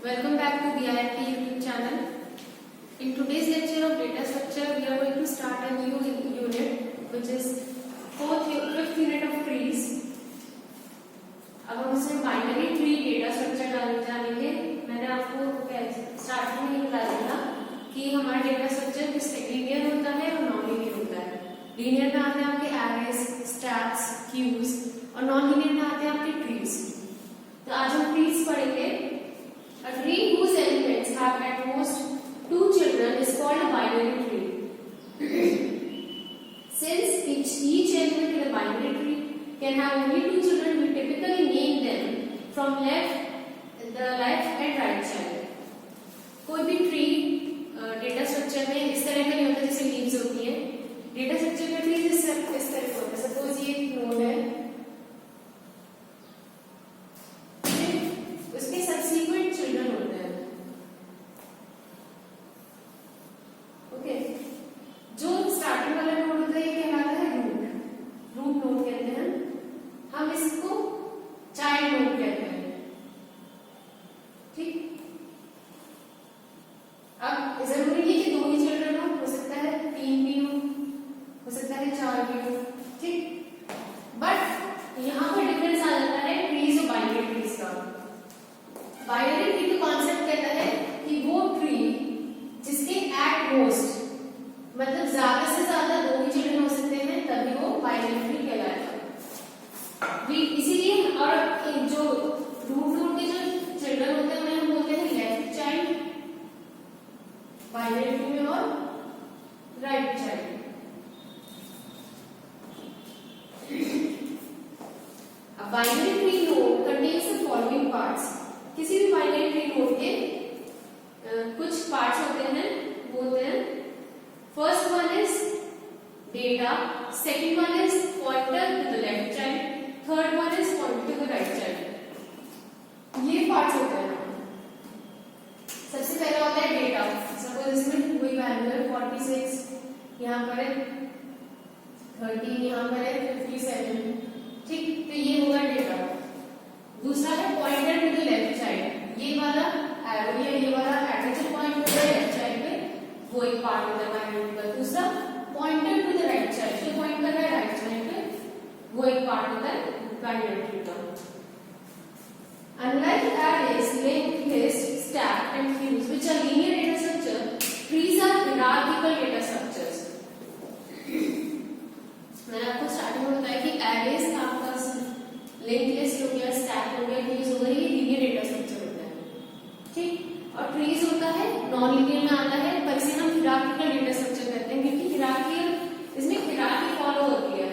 Welcome back to BIRT YouTube channel. In today's lecture of data structure, we are going to start a new unit, which is fifth unit of trees. अब हम इसमें binary tree data structure जानेंगे। मैंने आपको starting में बता दिया कि हमारा डेटा स्ट्रक्चर किस लीनियर होता है और नॉन लीनियर होता है। लीनियर में आते हैं आपके एरेज, स्टैक्स, क्यूज, और नॉन लीनियर में आते हैं आपके ट्रीज। तो आज हम ट्रीज पढ़ेंगे। A tree whose elements have at most 2 children is called a binary tree. Since each element in a binary tree can have only 2 children, we typically name them from the left and right child. कोई भी tree data structure में इस तरह का नहीं होता जैसे leaves होती है। डेटा स्ट्रक्चर में ट्री इस तरह का होता है। सपोज ये एक नोड है, उसके सबसीक्वेंट चिल्ड्रन होते हैं। ओके, जो स्टार्टिंग वाला नोड होता है ये कहलाता है रूट नोड कहते हैं। हम इसको चाइल्ड नोड कहते हैं। ठीक, अब जरूरी नहीं कि 2 ही चिल्ड्रन हो सकता है 3 भी हो सकता है 4 भी हो। ठीक, बट यहाँ पर डिफरेंस आ जाता है ट्रीज और बाइनरी ट्रीज का। बाइनरी ट्री का कॉन्सेप्ट कहता है कि वो ट्री जिसके एट मोस्ट मतलब ज्यादा से ज्यादा 2 ही चिल्ड्रन हो सकते हैं, तभी वो बाइनरी ट्री कहलाता है। इसीलिए और जो रूट नोड के जो चिल्ड्रन होते हैं उन्हें हम बोलते हैं लेफ्ट चाइल्ड बाइनरी ट्री में, और राइट चाइल्ड। अब binary tree node contains the following parts. किसी भी बाइनरी ट्री नोड के कुछ पार्ट्स होते हैं, वो होते हैं first one is data, second one is pointer to the left child, third one is pointer to the right child. ये पार्ट्स होते हैं। सबसे पहला होता है डेटा। सपोज इसमें कोई वैल्यू है 46, यहाँ पर है 13, यहाँ पर है 57। ठीक, तो ये होगा डेटा। दूसरा है pointer to the left side. ये वाला एरो या ये वाला एरो जो पॉइंट कर रहा है लेफ्ट साइड पे, वो एक पार्ट होता है बाइनरी का। दूसरा pointer to the right side जो पॉइंट कर रहा है राइट साइड पे, वो एक पार्ट होता है बाइनरी का। Unlike arrays, linked list, stack, and queues, which are linear data structure, trees are hierarchical data structures. मैंने आपको स्टार्टिंग में बताया कि arrays आपका लिंक लिस्ट हो गया, स्टैक हो गया, क्यूज हो गया, ये लीनियर डेटा स्ट्रक्चर होता है। ठीक, और ट्रीज होता है नॉन लीनियर में आता है, पर इसे हम हिरार्किकल डेटा स्ट्रक्चर कहते हैं क्योंकि हिरार्की इसमें हिरार्की फॉलो होती है।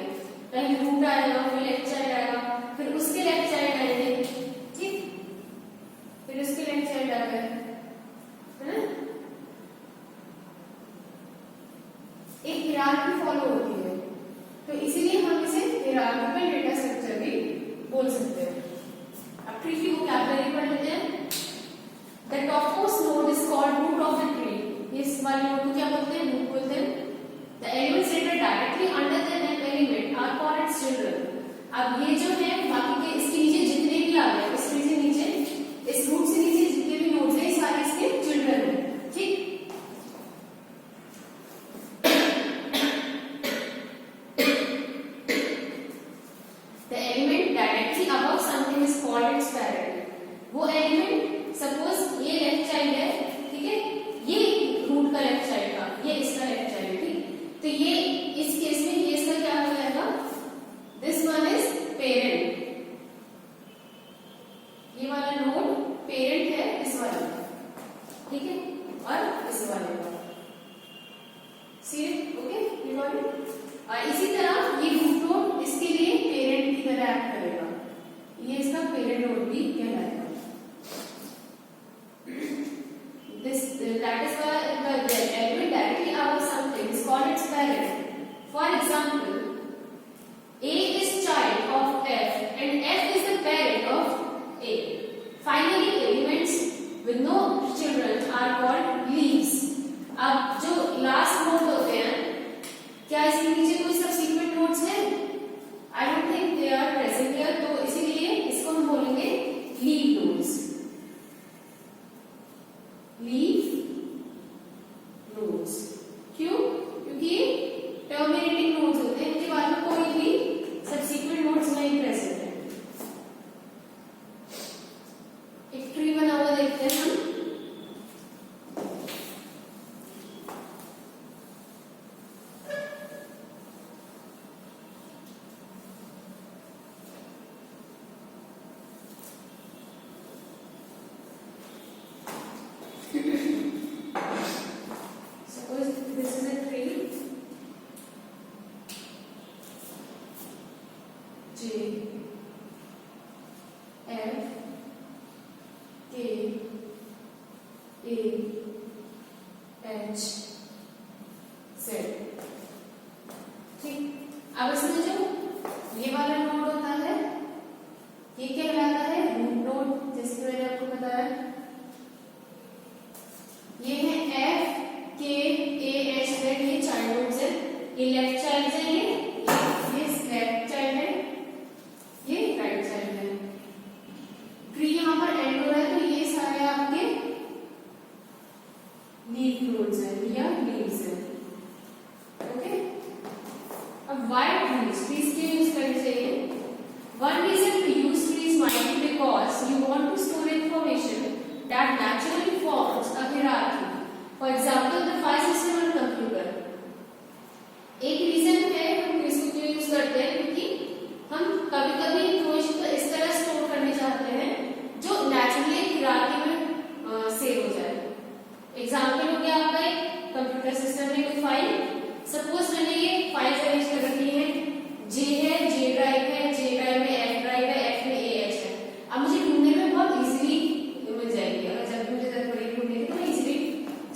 पहले रूट आएगा, फिर लेफ्ट साइड आएगा, फिर उसके लेफ्ट साइड आएंगे। ठीक, फिर उसके लेफ्ट साइड आ गए, है ना? एक हिरार्की फॉलो होती है, तो इसीलिए हम इसे हिरार्किकल डेटा स्ट्रक्चर भी बोल सकते हैं। अब ट्री की वोकैबुलरी पढ़ लेते हैं। The topmost node is called root of the tree. इस वाले नोड को क्या बोलते हैं? रूट बोलते हैं। The elements that are directly under the element are called its children. अब ये जो है बाकी के इसके नीचे जितने भी आ गए, इस ट्री से नीचे, इस रूट से नीचे जितने भी नोड्स हैं, सारे इसके चिल्ड्रन हैं। ठीक, वो एलिमेंट सपोज ये लेफ्ट चाइल्ड है, ठीक है, ये रूट का लेफ्ट चाइल्ड का, ये इसका लेफ्ट चाइल्ड। ठीक, तो ये इस केस में ये इसका क्या हो जाएगा? This one is parent. ये वाला नोड पेरेंट है इस वाले का, ठीक है, और इस वाले का। ओके, ये वाले। और इसी तरह ये रूट नोड इसके लिए पेरेंट की तरह एक्ट करेगा, ये इसका पेरेंट नोड भी कहलाएगा। That is why the element directly above something is called its parent. For example, A is child of F and F is the parent of A. Finally, elements with no children are called leaves. अब जो last node होते हैं, क्या इसके नीचे कोई subsequent nodes हैं? I don't think they are present here, तो इसीलिए इसको हम बोलेंगे लीव नोड्स। सपोज मैंने ये फाइल अरेंज कर रखी है, जे है, जे ड्राइव है, जे ड्राइव में एफ ड्राइव है, एफ में ए एच है। अब मुझे ढूंढने में बहुत इजीली मिल जाएगी, अगर जब मुझे जरूरत पड़ेगी ढूंढने की तो मैं इजीली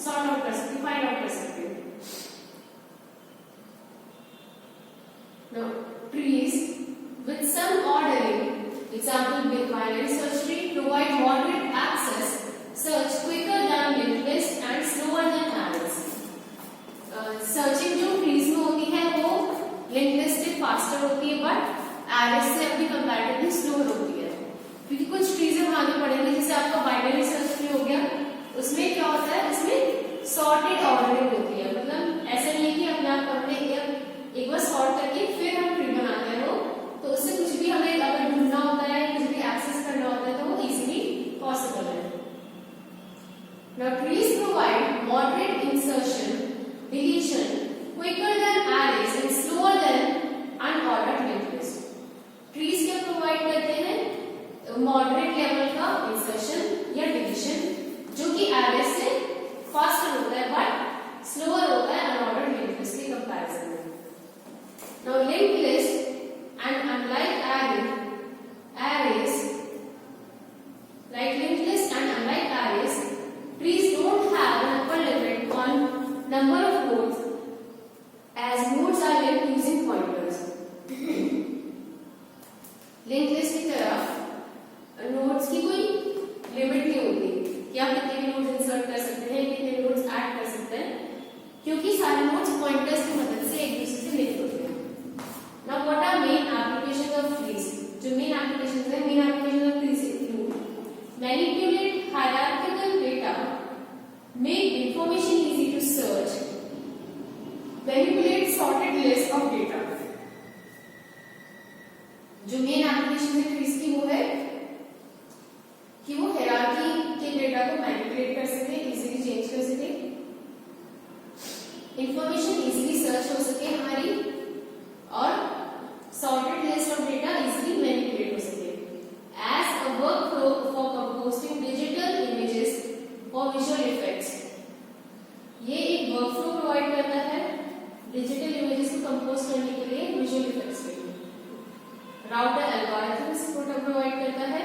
सॉर्ट आउट कर सकती हूँ, फाइंड आउट कर सकती हूँ। Now, trees with some ordering, example binary search tree, provide moderate access, search quicker than linked list and slower than arrays. Searching जो ट्रीज में होती है वो लिंक्ड लिस्ट से फास्टर होती है, बट एरेज से अपनी कंपैरेटिवली स्लो होती है, क्योंकि कुछ ट्रीज हम आगे पढ़ेंगे, जैसे आपका बाइनरी सर्च ट्री हो गया, उसमें क्या होता है, उसमें सॉर्टेड ऑर्डरिंग होती है। मतलब ऐसा नहीं है कि अपने आप हमने एक बार सॉर्ट करके फिर हम ट्री बनाते हैं, तो उससे कुछ भी हमें अगर ढूंढना होता है, कुछ भी एक्सेस करना होता है, तो वो इजीली पॉसिबल है। Now trees provide moderate insertion, deletion, quicker than arrays and slower than unordered linked list. Trees क्या प्रोवाइड करते हैं, मॉडरेट लेवल का इंसर्शन या डिलीशन, जो कि arrays से फास्टर होता है बट स्लोअर होता है अनऑर्डर्ड लिंक्ड लिस्ट के कंपैरिजन में। Now linked list and unlike arrays, like linked list and unlike arrays, trees don't have an upper limit on number of nodes, as nodes are linked using pointers. Link list की तरह nodes की कोई limit नहीं होती कि आप कितने भी नोड्स इंसर्ट कर सकते हैं, कितने नोड्स ऐड कर सकते हैं, क्योंकि सारे नोड्स पॉइंटर्स की मदद से एक दूसरे से लिंक होते हैं। Now what are main applications of trees? जो मेन एप्लीकेशंस है, main application of trees include manipulate hierarchical data, make information easy to search, manipulate sorted list of data. जो मेन एप्लीकेशन है ट्रीज की वो है कि वो हायरार्की के डेटा को मैनिपुलेट कर सके, इजीली चेंज कर सके, इंफॉर्मेशन इजीली सर्च हो सके हमारी, और sorted list of data easily manipulate हो सके, as a workflow for compositing digital images for visual effects. ये एक वर्कफ्लो प्रोवाइड करता है डिजिटल इमेजेस को कंपोज करने के लिए विजुअल इफेक्ट्स के लिए। राउटर एल्गोरिथम्स प्रोवाइड करता है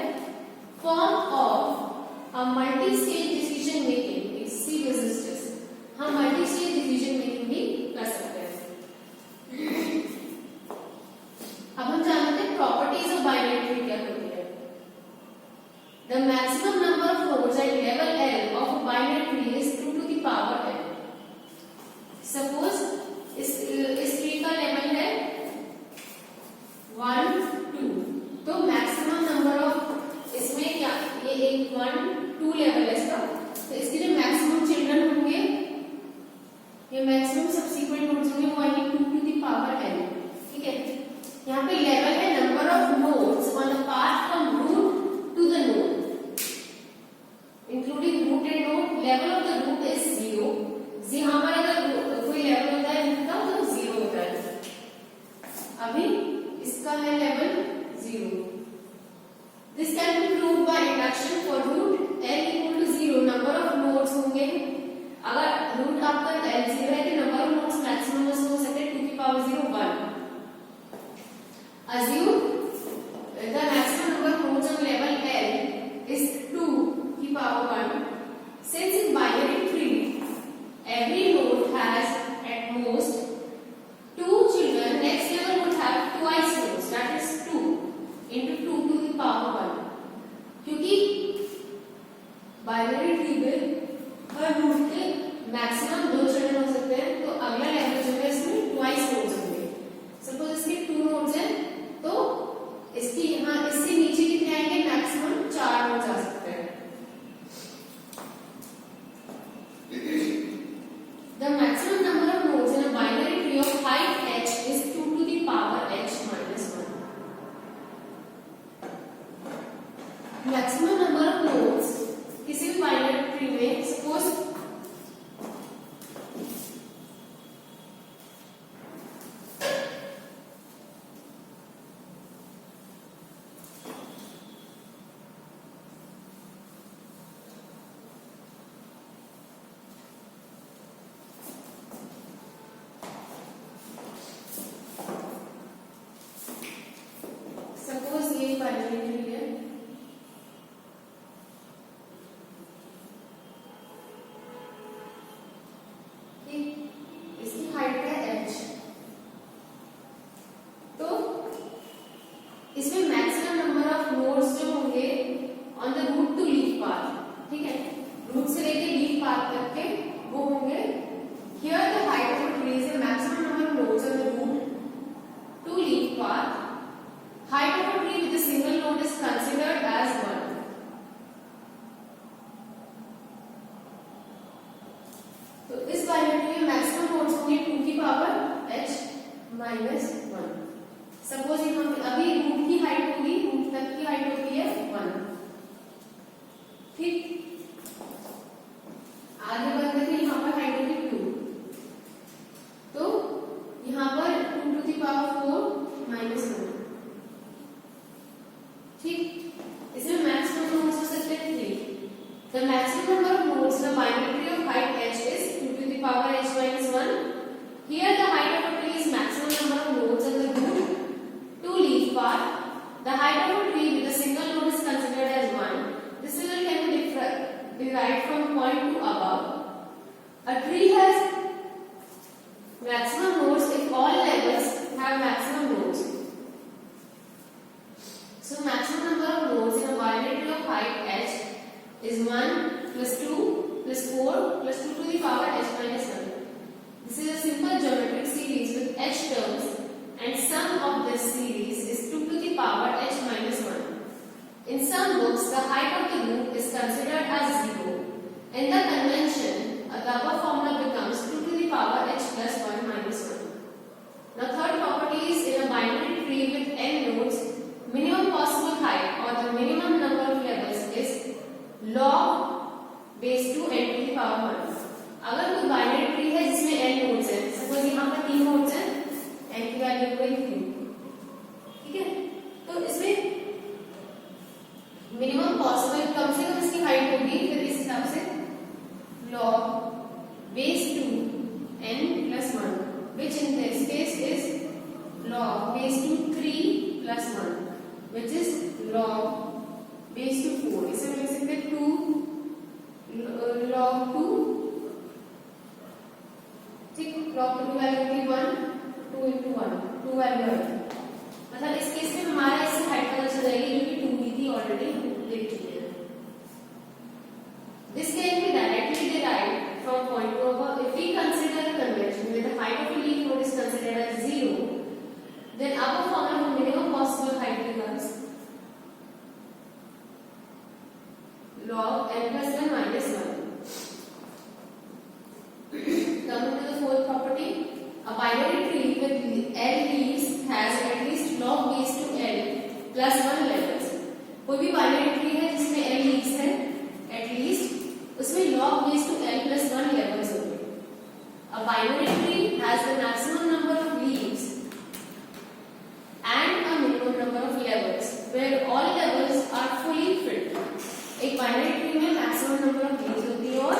form of a multi stage decision making, सी रजिस्टर्स, हम मल्टी स्टेज डिसीजन मेकिंग भी कर सकते हैं। अब हम जानते हैं प्रॉपर्टीज ऑफ बाइनरी ट्री क्या होती है। The maximum number of nodes at level L of a binary tree is 2 to the power n। Suppose इस ट्री का लेवल है 1 2, तो मैक्सिमम नंबर ऑफ, इसमें क्या ये एक 1 2 लेवल है इसका, तो इसके जो मैक्सिमम चिल्ड्रन होंगे, ये मैक्सिमम सब्सीक्वेंट नोड्स होंगे, वो आएंगे 2 to the power n। ठीक है, यहाँ पे लेवल है number of nodes on the path from root to the node, including root and node. Level of the root is 0। यहाँ पर अगर कोई लेवल होता है रूट का तो 0 होता है, अभी इसका है level 0। This can be proved by induction for root L equal to 0, number of nodes होंगे, अगर रूट आपका L 0 है तो नंबर ऑफ नोड्स मैक्सिमम हो सकते हैं 2 की power 0 1। Assume the maximum number of nodes on level L is 2 की power 1. Since in binary tree every node has at most 2 children, next level would have twice nodes, that is 2 into 2 to the power 1. क्योंकि binary tree में हर node के maximum 2 children हो सकते हैं, तो अगला level जो है इसमें twice nodes होंगे। Suppose इसके 2 nodes हैं, तो इसकी यहाँ इससे नीचे कितने आएंगे, मैक्सिमम 4 नोड्स आ सकते हैं। The maximum number of nodes in a binary tree of height h is 2 to the power h minus 1. Maximum number of nodes किसी भी binary tree में, suppose ठीक, आगे बढ़ते थे, यहाँ पर हाइट होगी 2, तो यहाँ पर 2 to the power 4 minus 1, ठीक। इसमें मैक्सिमम नोड्स हो सकते हैं 3। The maximum number of nodes in a binary tree of height h is 2 to the power h minus 1. Here the height of a tree is maximum number of nodes in the root to leaf part. The height of a tree with a single node is considered as 1. This result can be derived from point 2 above. A tree has maximum nodes if all levels have maximum nodes. So maximum number of nodes in a binary tree of height h is 1 plus 2 plus 4 plus 2 to the power h minus 1. This is a simple geometric series with h terms and sum of this series is 2 to the power h minus 1. In some books, the height of the root is considered as 0. In the convention, the above formula becomes 2 to the power h plus 1 minus 1. Now third property is in a binary tree with n nodes, minimum possible height or the minimum number of levels is log base 2 n to the power 1. अगर कोई binary tree है जिसमें n nodes हैं, suppose यहाँ पर 3 nodes हैं, n की value हो गई 3, ठीक है, तो इसमें मिनिमम पॉसिबल कम से कम इसकी हाइट होगी, फिर इस हिसाब से log base 2 n plus 1, which in this case is log base 2 3 plus 1, which is log base 2 4. इसे लिख सकते हैं 2 log 2, ठीक, log 2 वैल्यू होगी 1, 2 into 1, 2 वैल्यू आएगी, मतलब इस केस में हमारा इससे हाइट पता चल जाएगी जो कि 2 की थी, ऑलरेडी देख चुके हैं। This can be directly derived from point 2 above. If we consider a convention where the height of a leaf node is considered as 0, then our formula for minimum possible height becomes log n plus 1 minus 1. Coming to the fourth property, a binary tree with l leaves has at least log base to l plus 1 levels. कोई भी binary tree है जिसमें l leaves है, at least उसमें log base to l plus 1 levels होंगे. A binary tree has the maximum number of leaves and a minimum number of levels where all levels are fully filled. एक binary tree में maximum number of leaves होती है और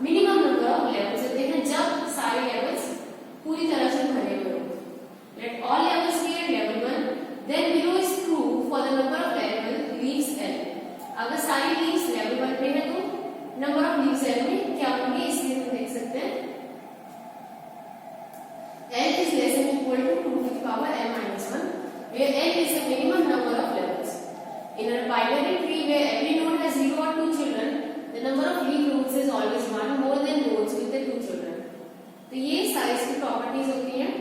minimum number of levels होते हैं जब सारे levels पूरी तरह से भरे हुए हों. Let all levels be at level 1, then below is true for the number of level leaves l. अगर सारी लीव्स लेवल 1 पे है तो नंबर ऑफ लीव्स l में क्या होंगे, इसलिए हम देख सकते हैं l is less than equal to 2 to the power n minus 1, where l is the minimum number of levels. In a binary tree where every node has 0 or 2 children, the number of leaf nodes is always 1 more than nodes with the 2 children. तो ये size की properties होती हैं.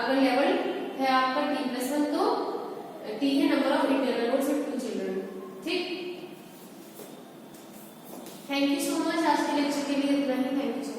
अगर level है आपका t+1 तो t है number of internal nodes with 2 children. ठीक, थैंक यू सो मच. आज के लेक्चर के लिए इतना ही. Thank you.